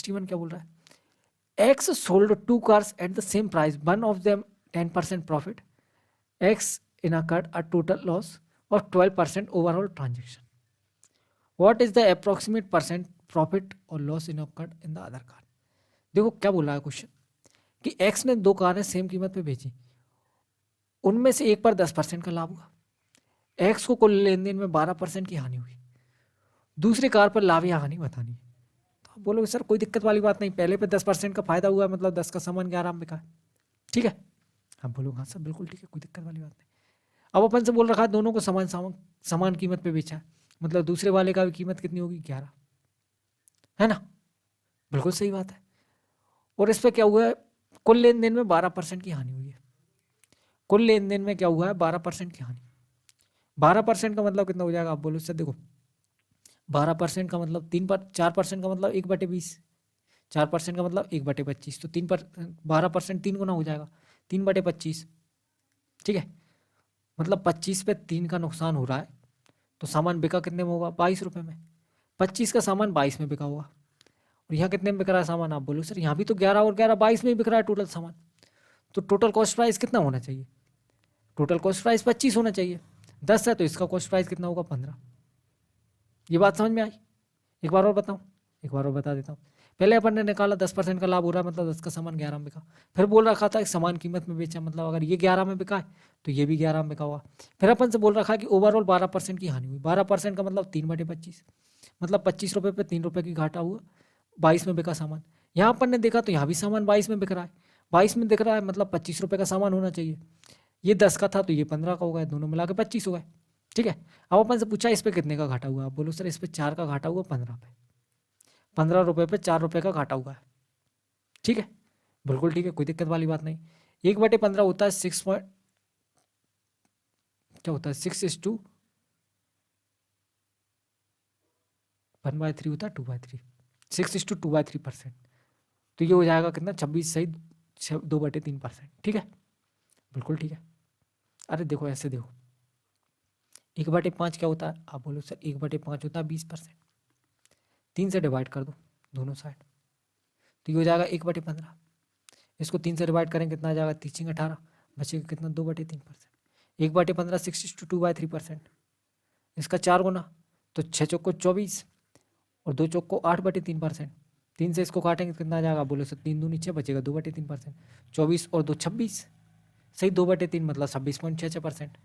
61 क्या बोल रहा है, X sold 2 cars at the same price, one of them 10% profit, X incurred a total loss of 12% overall transaction, what is the approximate percent profit और loss incurred in the other car. देखो क्या बोला है question कि x ने 2 कारें same कीमत पे बेची, उनमें से एक पर 10% का लाभ हुआ, एक्स को कुल लेन देन में 12% की हानि हुई, दूसरी कार पर लाभ या हानि बतानी है। तो आप बोलोगे सर कोई दिक्कत वाली बात नहीं, पहले पे 10% का फायदा हुआ, मतलब 10 का सामान 11 में बिका, ठीक है। आप बोलोगे हाँ सर बिल्कुल ठीक है, कोई दिक्कत वाली बात नहीं। अब अपन से बोल रखा है दोनों को समान कीमत पे बेचा, मतलब दूसरे वाले का भी कीमत कितनी होगी, 11, है ना, बिल्कुल सही बात है। और इस पर क्या हुआ है, कुल लेन देन में 12% की हानि हुई है, कुल लेन देन में क्या हुआ है, 12% की हानि। 12% का मतलब कितना हो जाएगा, आप बोलो सर देखो 12% का मतलब 4% का मतलब 1/20, 4% का मतलब 1/25, तो 12% 3 गुना हो जाएगा, 3/25, ठीक है। मतलब 25 पे 3 का नुकसान हो रहा है, तो सामान बिका कितने में होगा, 22 रुपये में। 25 का सामान 22 में बिका हुआ, और यहाँ कितने में बिक रहा है सामान, आप बोलो सर यहाँ भी तो 11 और 11 22 में ही बिक रहा है टोटल सामान, तो टोटल कॉस्ट प्राइस कितना होना चाहिए, टोटल कॉस्ट प्राइस 25 होना चाहिए, 10 है तो इसका कॉस्ट प्राइस कितना होगा, 15। ये बात समझ में आई, एक बार और बताऊँ, एक बार और बता देता हूँ। पहले अपन ने निकाला 10% का लाभ हो रहा है, मतलब 10 का सामान 11 में बिका, फिर बोल रखा था समान कीमत में बेचा, मतलब अगर ये 11 में बिका है तो ये भी 11 में बिका हुआ। फिर अपन से बोल रखा है कि ओवरऑल 12% की हानि हुई, 12% का मतलब 3/25, मतलब 25 रुपये पे 3 रुपये की घाटा हुआ, 22 में बिका सामान। यहाँ अपन ने देखा तो यहाँ भी सामान 22 में बिक रहा है, 22 में दिख रहा है मतलब 25 रुपये का सामान होना चाहिए, ये 10 का था तो ये 15 का हो गया, दोनों मिला के 25 हो गए, ठीक है। अब अपन से पूछा इस पे कितने का घाटा हुआ, आप बोलो सर इस पे 4 का घाटा हुआ, 15 पे, 15 रुपये पे 4 रुपये का घाटा हुआ है, ठीक है, बिल्कुल ठीक है, कोई दिक्कत वाली बात नहीं। 1/15 होता है 6 पॉइंट, क्या होता है 6:1/3 होता है 2/3, 6:2/3%, तो ये हो जाएगा कितना 26 सही 2/3%, ठीक है, बिल्कुल ठीक है। अरे देखो ऐसे देखो 1/5 क्या होता है, आप बोलो सर 1/5 होता है 20%, 3 से डिवाइड कर दो दोनों साइड, तो ये हो जाएगा 1/15, इसको 3 से डिवाइड करें कितना आ जाएगा, 3 18, बचेगा कितना 2/3%, 1/15 6:2/3%, इसका 4 गुना, तो 6 चौको 24 और 2 चौको 8/3%, 3 से इसको काटेंगे कितना आ जाएगा, बोलो सर 3 दूनी 6, बचेगा 2/3%, 24 और 2 26, सही 2/3 मतलब 26.66%,